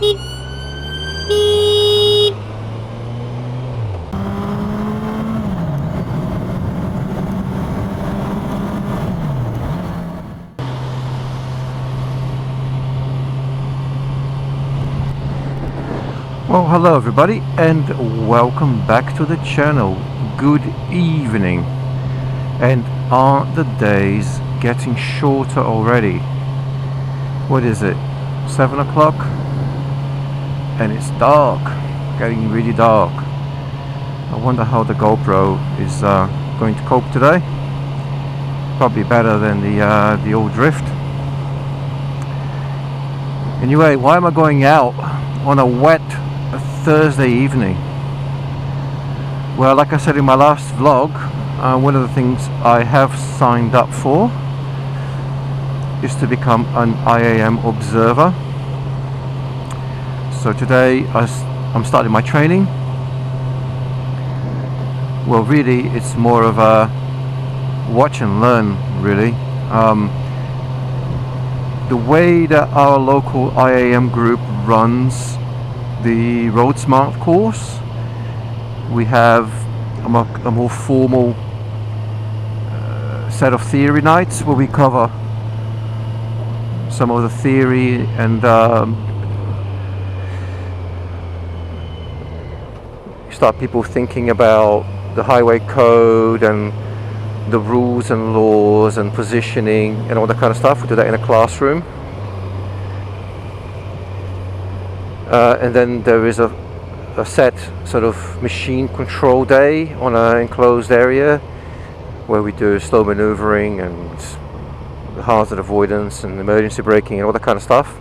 Well, hello everybody and welcome back to the channel. Good evening. And aren't the days getting shorter already? What is it? 7 o'clock? And it's dark, getting really dark. I wonder how the GoPro is going to cope today. Probably better than the old drift. Anyway, why am I going out on a wet Thursday evening? Well, like I said in my last vlog, one of the things I have signed up for is to become an IAM Observer. So today I'm starting my training. Well, really it's more of a watch and learn, really. The way that our local IAM group runs the Road Smart course, we have a more formal set of theory nights where we cover some of the theory and start people thinking about the highway code and the rules and laws and positioning and all that kind of stuff. We do that in a classroom. And then there is a set sort of machine control day on an enclosed area where we do slow maneuvering and hazard avoidance and emergency braking and all that kind of stuff.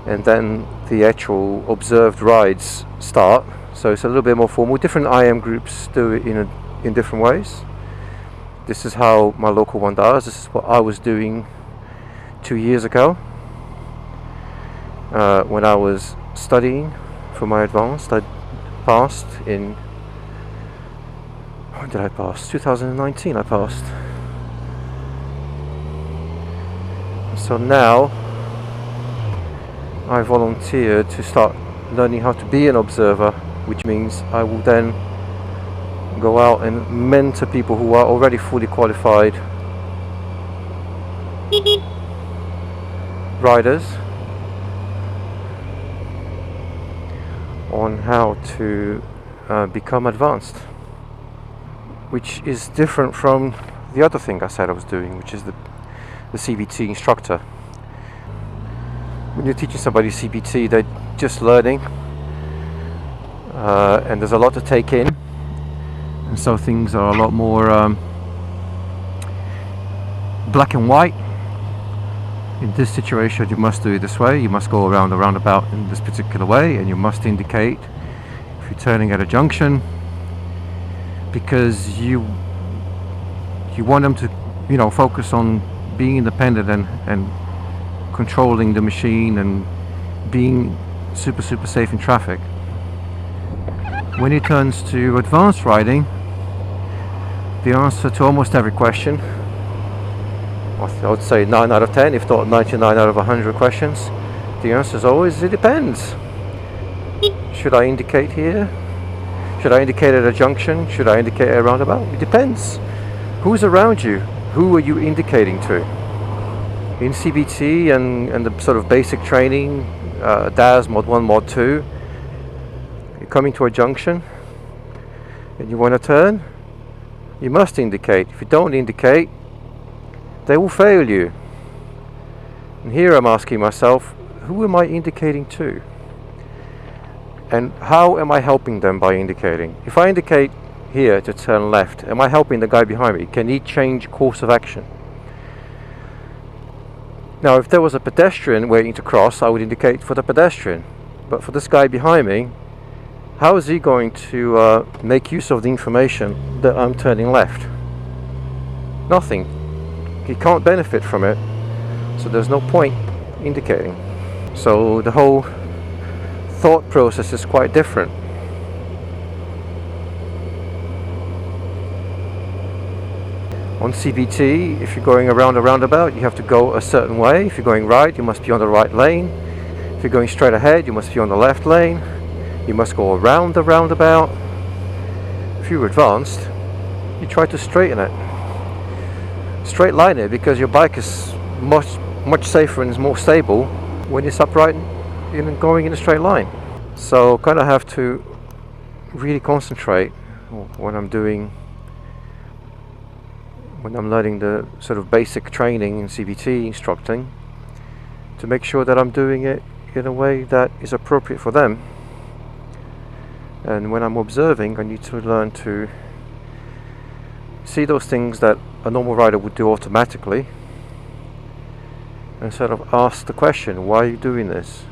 And then the actual observed rides start. So it's a little bit more formal. Different IAM groups do it in different ways. This is how my local one does. This is what I was doing 2 years ago when I was studying for my advanced. I passed in, when did I pass? 2019 I passed. So now I volunteered to start learning how to be an observer, which means I will then go out and mentor people who are already fully qualified riders on how to become advanced, which is different from the other thing I said I was doing, which is the CBT instructor. When you're teaching somebody CBT, they're just learning, and there's a lot to take in, and so things are a lot more black and white. In this situation, you must do it this way, you must go around the roundabout in this particular way, and you must indicate if you're turning at a junction, because you want them to, you know, focus on being independent and controlling the machine and being super safe in traffic. When it turns to advanced riding, the answer to almost every question, I would say 9 out of 10, if not 99 out of 100 questions, the answer is always, it depends. Should I indicate here? Should I indicate at a junction? Should I indicate at a roundabout? It depends. Who's around you? Who are you indicating to? In CBT and the sort of basic training, DAS, Mod 1, Mod 2, you're coming to a junction and you want to turn, you must indicate. If you don't indicate, they will fail you. And here I'm asking myself, who am I indicating to? And how am I helping them by indicating? If I indicate here to turn left, am I helping the guy behind me? Can he change course of action? Now, if there was a pedestrian waiting to cross, I would indicate for the pedestrian. But for this guy behind me, how is he going to make use of the information that I'm turning left? Nothing. He can't benefit from it, so there's no point indicating. So the whole thought process is quite different. On CBT, if you're going around a roundabout, you have to go a certain way. If you're going right, you must be on the right lane. If you're going straight ahead, you must be on the left lane. You must go around the roundabout. If you're advanced, you try to straighten it. Straight line it, because your bike is much safer and is more stable when it's upright and going in a straight line. So kind of have to really concentrate when I'm learning the sort of basic training in CBT instructing, to make sure that I'm doing it in a way that is appropriate for them. And when I'm observing, I need to learn to see those things that a normal rider would do automatically, and sort of ask the question, why are you doing this?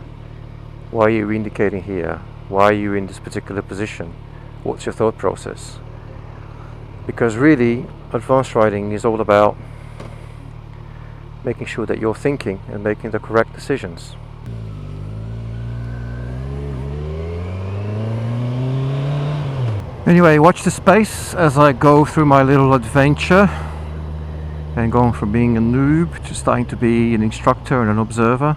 Why are you indicating here? Why are you in this particular position? What's your thought process? Because really, advanced riding is all about making sure that you're thinking and making the correct decisions. Anyway, watch the space as I go through my little adventure and going from being a noob to starting to be an instructor and an observer.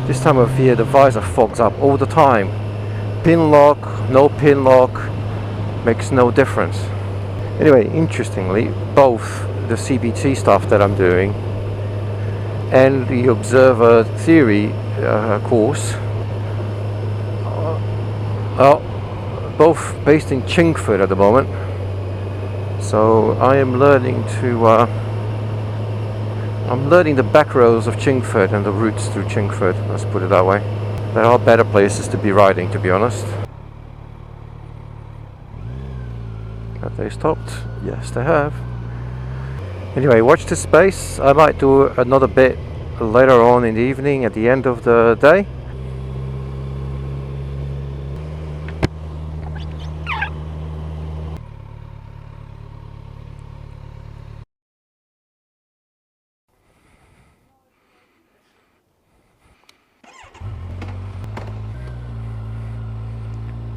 This time of year the visor fogs up all the time. Pin lock, no pin lock, makes no difference. Anyway, interestingly, both the CBT stuff that I'm doing and the observer theory course are both based in Chingford at the moment. So I am learning I'm learning the back roads of Chingford and the routes through Chingford, let's put it that way. There are better places to be riding, to be honest. Have they stopped? Yes, they have. Anyway, watch this space. I might do another bit later on in the evening at the end of the day.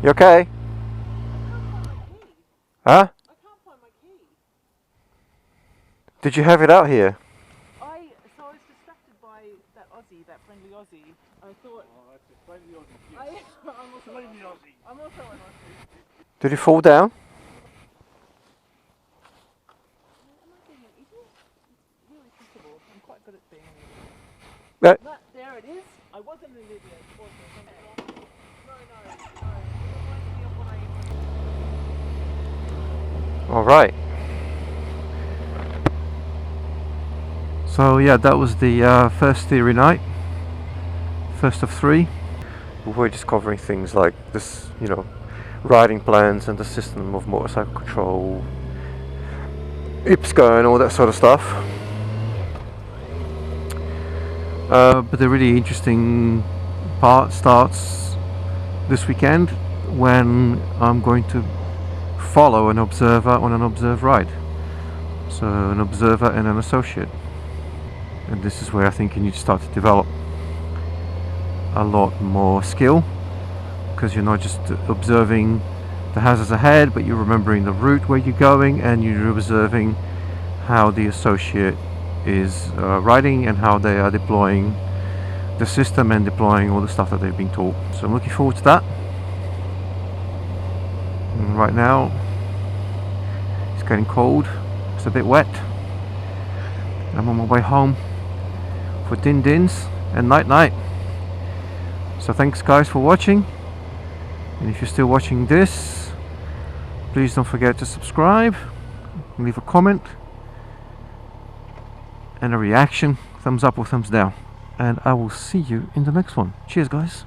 You okay? Huh? I can't find my key. Did you have it out here? So I was distracted by that Aussie, that friendly Aussie. I thought. Oh, that's a friendly Aussie. I'm also friendly Aussie. I'm also an Aussie. Did you fall down? Am I being an idiot? It's really possible. I'm quite good at being an idiot. There it is. I wasn't an idiot. No. All right. So yeah, that was the first theory night, first of 3. We're discovering things like this, you know, riding plans and the system of motorcycle control, IPSCA and all that sort of stuff. But the really interesting part starts this weekend when I'm going to follow an observer on an observed ride. So an observer and an associate. And this is where I think you need to start to develop a lot more skill, because you're not just observing the hazards ahead, but you're remembering the route where you're going, and you're observing how the associate is riding and how they are deploying the system and deploying all the stuff that they've been taught. So I'm looking forward to that. And right now it's getting cold, it's a bit wet. I'm on my way home for din dins and night night. So thanks guys for watching, and if you're still watching this, please don't forget to subscribe, leave a comment and a reaction, thumbs up or thumbs down, and I will see you in the next one. Cheers guys.